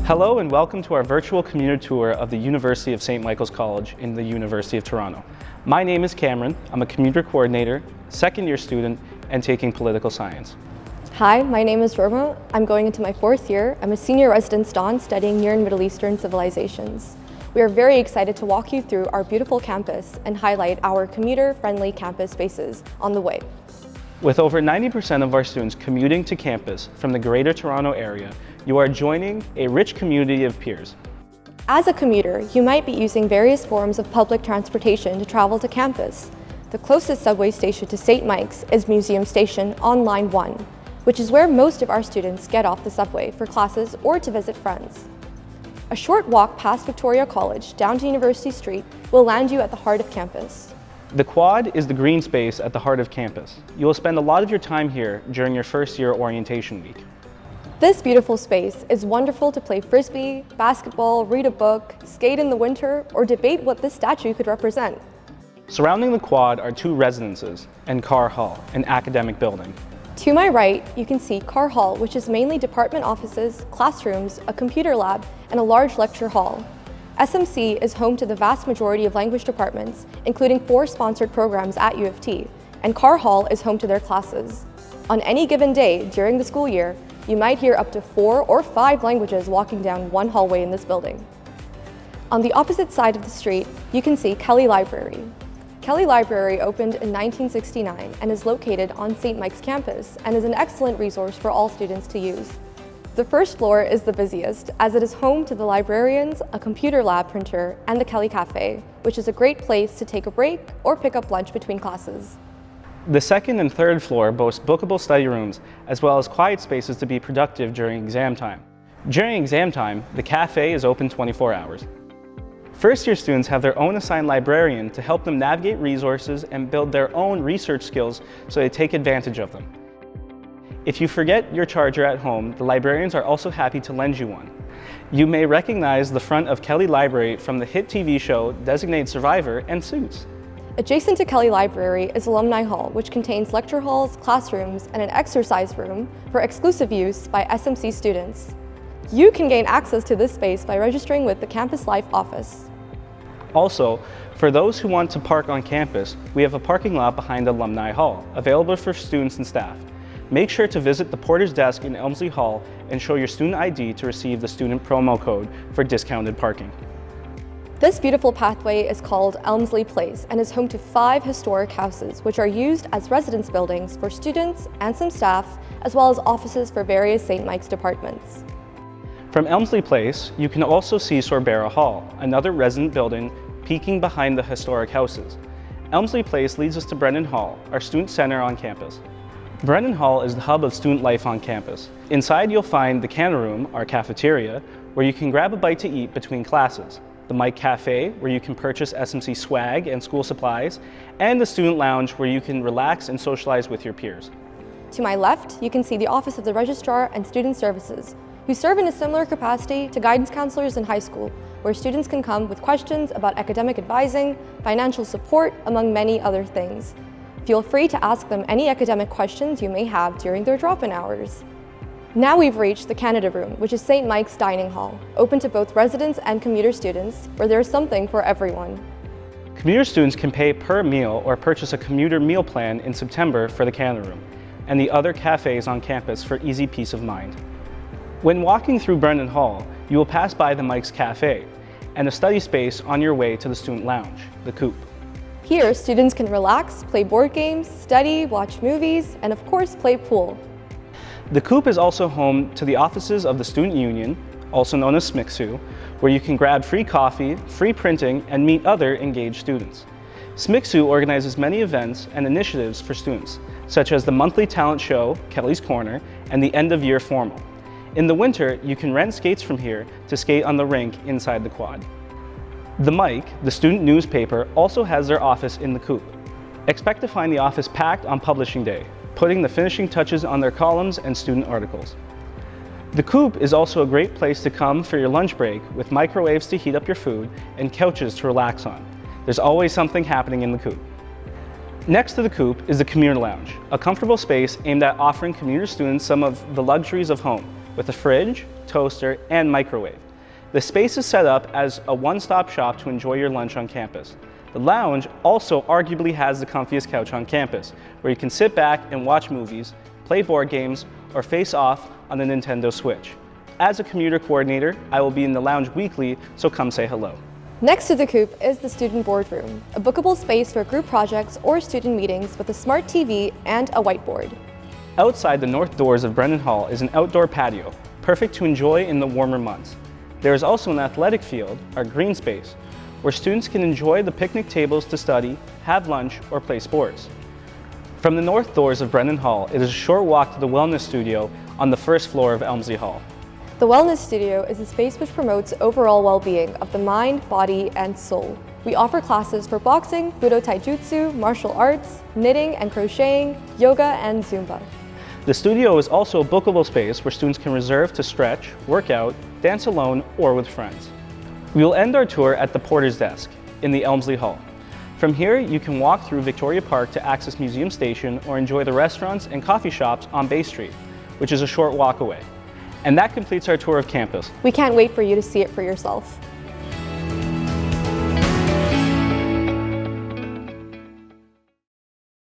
Hello and welcome to our virtual commuter tour of the University of St. Michael's College in the University of Toronto. My name is Cameron. I'm a commuter coordinator, second-year student, and taking political science. Hi, my name is Rohma. I'm going into my fourth year. I'm a senior resident student studying Near and Middle Eastern civilizations. We are very excited to walk you through our beautiful campus and highlight our commuter-friendly campus spaces on the way. With over 90% of our students commuting to campus from the Greater Toronto area, you are joining a rich community of peers. As a commuter, you might be using various forms of public transportation to travel to campus. The closest subway station to St. Mike's is Museum Station on Line 1, which is where most of our students get off the subway for classes or to visit friends. A short walk past Victoria College down to University Street will land you at the heart of campus. The quad is the green space at the heart of campus. You will spend a lot of your time here during your first year orientation week. This beautiful space is wonderful to play frisbee, basketball, read a book, skate in the winter, or debate what this statue could represent. Surrounding the quad are two residences and Carr Hall, an academic building. To my right, you can see Carr Hall, which is mainly department offices, classrooms, a computer lab, and a large lecture hall. SMC is home to the vast majority of language departments, including 4 sponsored programs at U of T, and Carr Hall is home to their classes. On any given day during the school year, you might hear up to 4 or 5 languages walking down one hallway in this building. On the opposite side of the street, you can see Kelly Library. Kelly Library opened in 1969 and is located on St. Mike's campus and is an excellent resource for all students to use. The first floor is the busiest, as it is home to the librarians, a computer lab printer, and the Kelly Cafe, which is a great place to take a break or pick up lunch between classes. The second and third floor boast bookable study rooms, as well as quiet spaces to be productive during exam time. During exam time, the cafe is open 24 hours. First-year students have their own assigned librarian to help them navigate resources and build their own research skills so they take advantage of them. If you forget your charger at home, the librarians are also happy to lend you one. You may recognize the front of Kelly Library from the hit TV show Designated Survivor and Suits. Adjacent to Kelly Library is Alumni Hall, which contains lecture halls, classrooms, and an exercise room for exclusive use by SMC students. You can gain access to this space by registering with the Campus Life office. Also, for those who want to park on campus, we have a parking lot behind Alumni Hall, available for students and staff. Make sure to visit the porter's desk in Elmsley Hall and show your student ID to receive the student promo code for discounted parking. This beautiful pathway is called Elmsley Place and is home to 5 historic houses, which are used as residence buildings for students and some staff, as well as offices for various St. Mike's departments. From Elmsley Place, you can also see Sorbera Hall, another resident building peeking behind the historic houses. Elmsley Place leads us to Brennan Hall, our student center on campus. Brennan Hall is the hub of student life on campus. Inside you'll find the Canna Room, our cafeteria, where you can grab a bite to eat between classes, the Mike Cafe, where you can purchase SMC swag and school supplies, and the Student Lounge, where you can relax and socialize with your peers. To my left, you can see the Office of the Registrar and Student Services, who serve in a similar capacity to guidance counselors in high school, where students can come with questions about academic advising, financial support, among many other things. Feel free to ask them any academic questions you may have during their drop-in hours. Now we've reached the Canada Room, which is St. Mike's Dining Hall, open to both residents and commuter students, where there is something for everyone. Commuter students can pay per meal or purchase a commuter meal plan in September for the Canada Room and the other cafes on campus for easy peace of mind. When walking through Brennan Hall, you will pass by the Mike's Cafe and a study space on your way to the Student Lounge, the Coop. Here, students can relax, play board games, study, watch movies, and of course, play pool. The Coop is also home to the offices of the Student Union, also known as SMCSU, where you can grab free coffee, free printing, and meet other engaged students. SMCSU organizes many events and initiatives for students, such as the monthly talent show, Kelly's Corner, and the end-of-year formal. In the winter, you can rent skates from here to skate on the rink inside the quad. The Mike, the student newspaper, also has their office in the Coop. Expect to find the office packed on publishing day, putting the finishing touches on their columns and student articles. The Coop is also a great place to come for your lunch break, with microwaves to heat up your food and couches to relax on. There's always something happening in the Coop. Next to the Coop is the Commuter Lounge, a comfortable space aimed at offering commuter students some of the luxuries of home, with a fridge, toaster, and microwave. The space is set up as a one-stop shop to enjoy your lunch on campus. The lounge also arguably has the comfiest couch on campus, where you can sit back and watch movies, play board games, or face off on the Nintendo Switch. As a commuter coordinator, I will be in the lounge weekly, so come say hello. Next to the Coop is the Student Boardroom, a bookable space for group projects or student meetings with a smart TV and a whiteboard. Outside the north doors of Brennan Hall is an outdoor patio, perfect to enjoy in the warmer months. There is also an athletic field, our green space, where students can enjoy the picnic tables to study, have lunch, or play sports. From the north doors of Brennan Hall, it is a short walk to the Wellness Studio on the first floor of Elmsley Hall. The Wellness Studio is a space which promotes overall well-being of the mind, body, and soul. We offer classes for boxing, Budo Taijutsu, martial arts, knitting and crocheting, yoga, and Zumba. The studio is also a bookable space where students can reserve to stretch, work out, dance alone, or with friends. We will end our tour at the Porter's Desk in the Elmsley Hall. From here, you can walk through Victoria Park to access Museum Station or enjoy the restaurants and coffee shops on Bay Street, which is a short walk away. And that completes our tour of campus. We can't wait for you to see it for yourself.